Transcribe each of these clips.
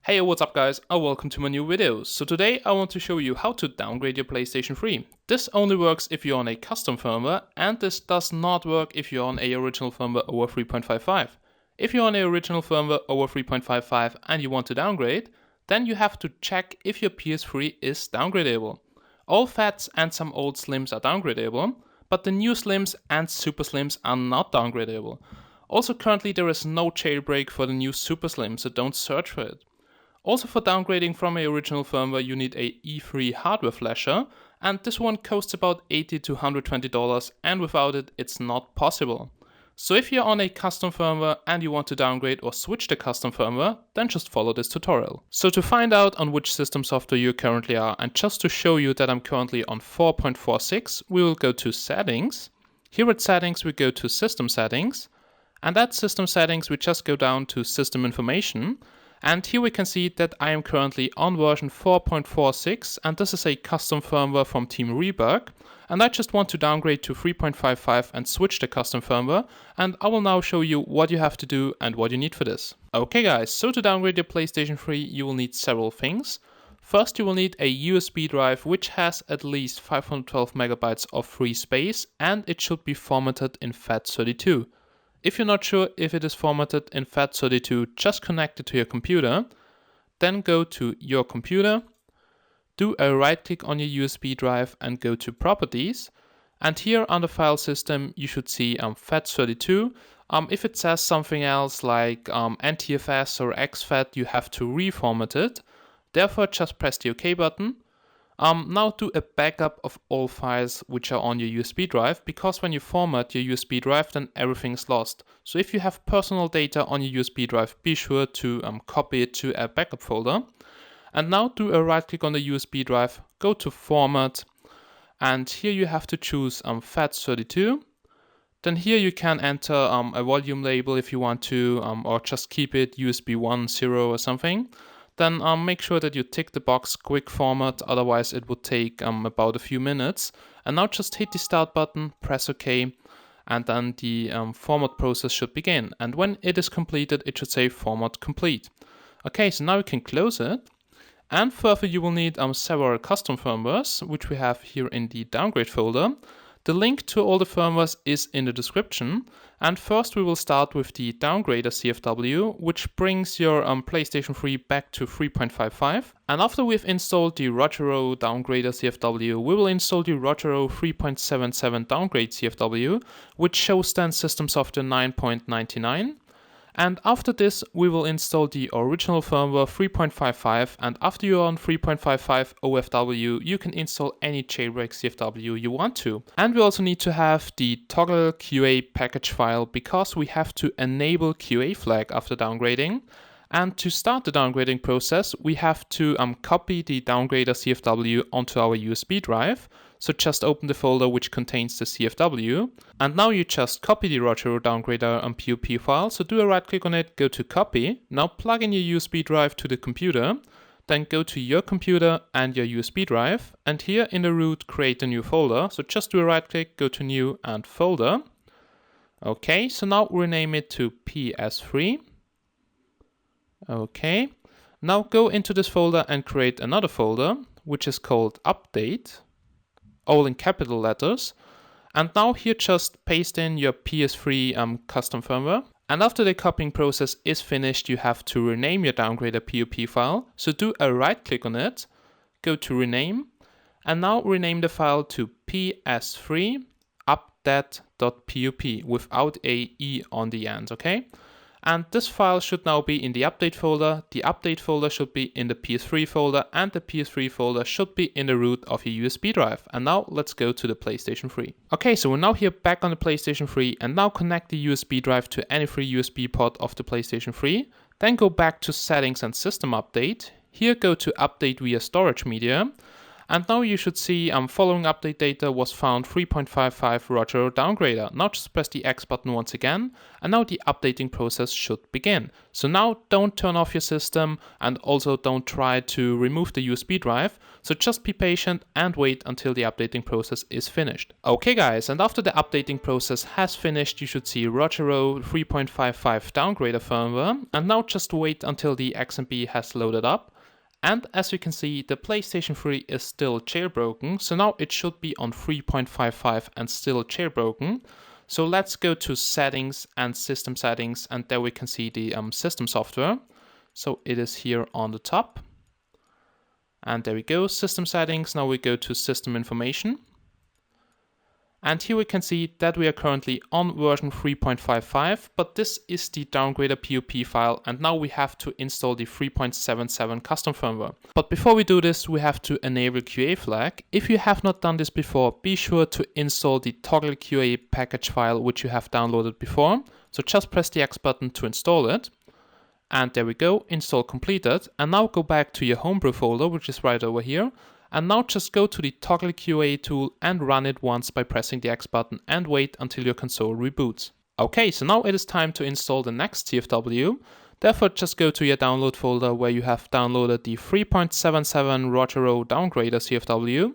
Hey, what's up guys, and welcome to my new video. So today I want to show you how to downgrade your PlayStation 3. This only works if you're on a custom firmware, and this does not work if you're on a original firmware over 3.55. If you're on a original firmware over 3.55 and you want to downgrade, then you have to check if your PS3 is downgradable. All FATs and some old Slims are downgradable, but the new Slims and Super Slims are not downgradable. Also currently there is no jailbreak for the new Super Slim, so don't search for it. Also for downgrading from a original firmware you need a E3 hardware flasher, and this one costs about $80 to $120, and without it it's not possible. So if you're on a custom firmware and you want to downgrade or switch the custom firmware, then just follow this tutorial. So to find out on which system software you currently are, and just to show you that I'm currently on 4.46, we will go to Settings. Here at Settings we go to System Settings, and at System Settings we just go down to System Information. And here we can see that I am currently on version 4.46, and this is a custom firmware from Team Rebug. And I just want to downgrade to 3.55 and switch the custom firmware, and I will now show you what you have to do and what you need for this. Okay guys, so to downgrade your PlayStation 3 you will need several things. First you will need a USB drive which has at least 512 megabytes of free space, and it should be formatted in FAT32. If you're not sure if it is formatted in FAT32, just connect it to your computer. Then go to your computer, do a right click on your USB drive and go to Properties. And here on the file system you should see FAT32. If it says something else like NTFS or exFAT, you have to reformat it. Therefore just press the OK button. Now do a backup of all files which are on your USB drive, because when you format your USB drive then everything is lost. So if you have personal data on your USB drive, be sure to copy it to a backup folder. And now do a right click on the USB drive, go to Format, and here you have to choose FAT32. Then here you can enter a volume label if you want to, or just keep it USB 1.0 or something. Then make sure that you tick the box Quick Format, otherwise it would take about a few minutes. And now just hit the Start button, press OK, and then the format process should begin. And when it is completed, it should say Format Complete. Okay, so now you can close it. And further you will need several custom firmwares, which we have here in the downgrade folder. The link to all the firmwares is in the description. And first we will start with the Downgrader CFW, which brings your PlayStation 3 back to 3.55. And after we've installed the Rogero Downgrader CFW, we will install the Rogero 3.77 Downgrade CFW, which shows then System Software 9.99. And after this, we will install the original firmware 3.55, and after you're on 3.55 OFW, you can install any jailbreak CFW you want to. And we also need to have the toggle QA package file, because we have to enable QA flag after downgrading. And to start the downgrading process, we have to copy the Downgrader CFW onto our USB drive. So just open the folder which contains the CFW. And now you just copy the Rogero Downgrader PUP file. So do a right click on it, go to copy. Now plug in your USB drive to the computer. Then go to your computer and your USB drive. And here in the root, create a new folder. So just do a right click, go to new and folder. Okay, so now rename it to PS3. Okay, now go into this folder and create another folder, which is called Update, all in capital letters. And now here just paste in your PS3 custom firmware. And after the copying process is finished, you have to rename your Downgrader PUP file. So do a right click on it, go to rename, and now rename the file to PS3 updat.pup without a E on the end, okay? And this file should now be in the update folder. The update folder should be in the PS3 folder, and the PS3 folder should be in the root of your USB drive. And now let's go to the PlayStation 3. Okay, so we're now here back on the PlayStation 3, and now connect the USB drive to any free USB port of the PlayStation 3. Then go back to Settings and System Update. Here go to Update via Storage Media. And now you should see following update data was found 3.55 Rogero downgrader. Now just press the X button once again, and now the updating process should begin. So now don't turn off your system, and also don't try to remove the USB drive. So just be patient and wait until the updating process is finished. Okay guys, and after the updating process has finished, you should see Rogero 3.55 downgrader firmware, and now just wait until the XMP has loaded up. And as you can see, the PlayStation 3 is still jailbroken, so now it should be on 3.55 and still jailbroken. So let's go to settings and system settings, and there we can see the system software. So it is here on the top. And there we go, system settings. Now we go to system information. And here we can see that we are currently on version 3.55, but this is the downgrader POP file, and now we have to install the 3.77 custom firmware. But before we do this, we have to enable QA flag. If you have not done this before, be sure to install the Toggle QA package file, which you have downloaded before. So just press the X button to install it. And there we go, install completed. And now go back to your homebrew folder, which is right over here. And now just go to the Toggle QA tool and run it once by pressing the X button and wait until your console reboots. Okay, so now it is time to install the next TFW. Therefore, just go to your download folder where you have downloaded the 3.77 Rogero downgrader CFW.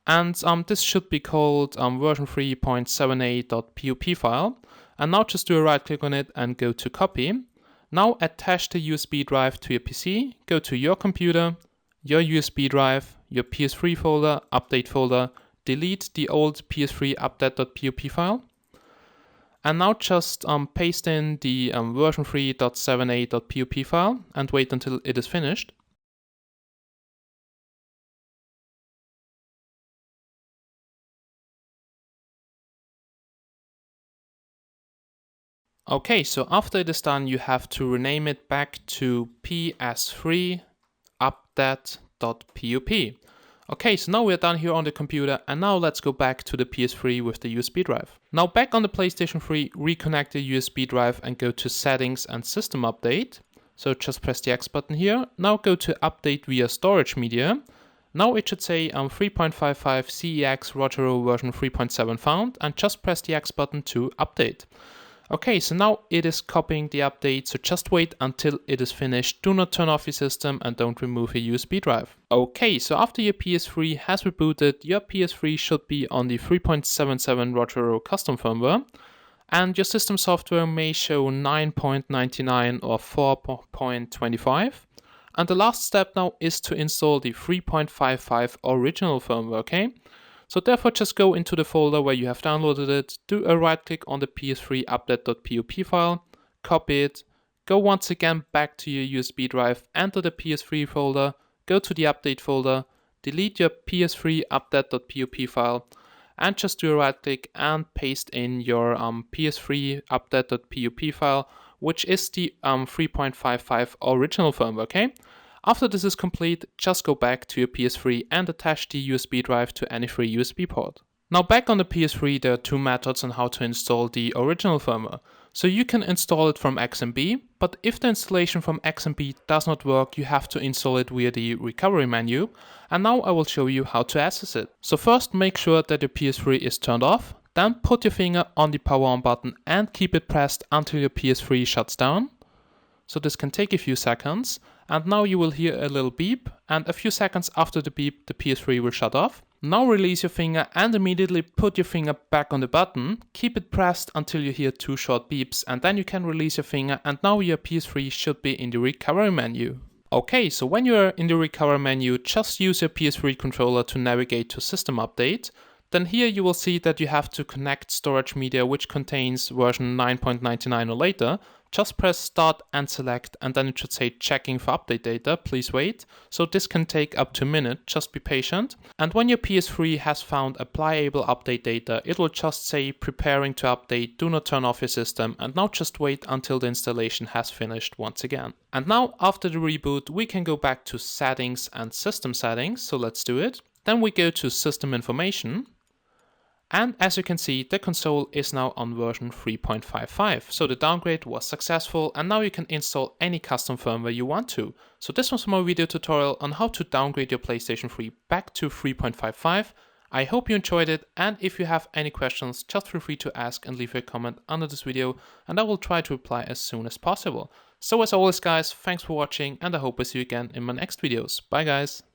And this should be called version 3.78.pop file. And now just do a right click on it and go to copy. Now attach the USB drive to your PC, go to your computer, your USB drive, your PS3 folder, update folder, delete the old PS3 update.pop file. And now just paste in the version 3.78.pop file and wait until it is finished. Okay, so after it is done, you have to rename it back to PS3 update.pop. Okay, so now we're done here on the computer, and now let's go back to the PS3 with the USB drive. Now back on the PlayStation 3, reconnect the USB drive and go to settings and system update. So just press the X button here. Now go to update via storage media. Now it should say 3.55 CEX Rogero version 3.7 found, and just press the X button to update. Okay, so now it is copying the update, so just wait until it is finished. Do not turn off your system and don't remove your USB drive. Okay, so after your PS3 has rebooted, your PS3 should be on the 3.77 Rogero custom firmware, and your system software may show 9.99 or 4.25. And the last step now is to install the 3.55 original firmware, okay? So therefore just go into the folder where you have downloaded it, do a right click on the PS3 update.pop file, copy it, go once again back to your USB drive, enter the PS3 folder, go to the update folder, delete your PS3 update.pop file, and just do a right click and paste in your PS3 update.pop file, which is the 3.55 original firmware, okay? After this is complete, just go back to your PS3 and attach the USB drive to any free USB port. Now back on the PS3, there are two methods on how to install the original firmware. So you can install it from XMB, but if the installation from XMB does not work, you have to install it via the recovery menu. And now I will show you how to access it. So first make sure that your PS3 is turned off, then put your finger on the power on button and keep it pressed until your PS3 shuts down. So this can take a few seconds. And now you will hear a little beep, and a few seconds after the beep, the PS3 will shut off. Now release your finger and immediately put your finger back on the button. Keep it pressed until you hear two short beeps, and then you can release your finger, and now your PS3 should be in the recovery menu. Okay, so when you are in the recovery menu, just use your PS3 controller to navigate to System Update. Then here you will see that you have to connect storage media which contains version 9.99 or later. Just press start and select, and then it should say checking for update data, please wait. So this can take up to a minute, just be patient. And when your PS3 has found applicable update data, it will just say preparing to update, do not turn off your system, and now just wait until the installation has finished once again. And now after the reboot, we can go back to settings and system settings, so let's do it. Then we go to system information. And as you can see, the console is now on version 3.55. So the downgrade was successful, and now you can install any custom firmware you want to. So this was my video tutorial on how to downgrade your PlayStation 3 back to 3.55. I hope you enjoyed it, and if you have any questions, just feel free to ask and leave a comment under this video, and I will try to reply as soon as possible. So as always guys, thanks for watching, and I hope I see you again in my next videos. Bye guys!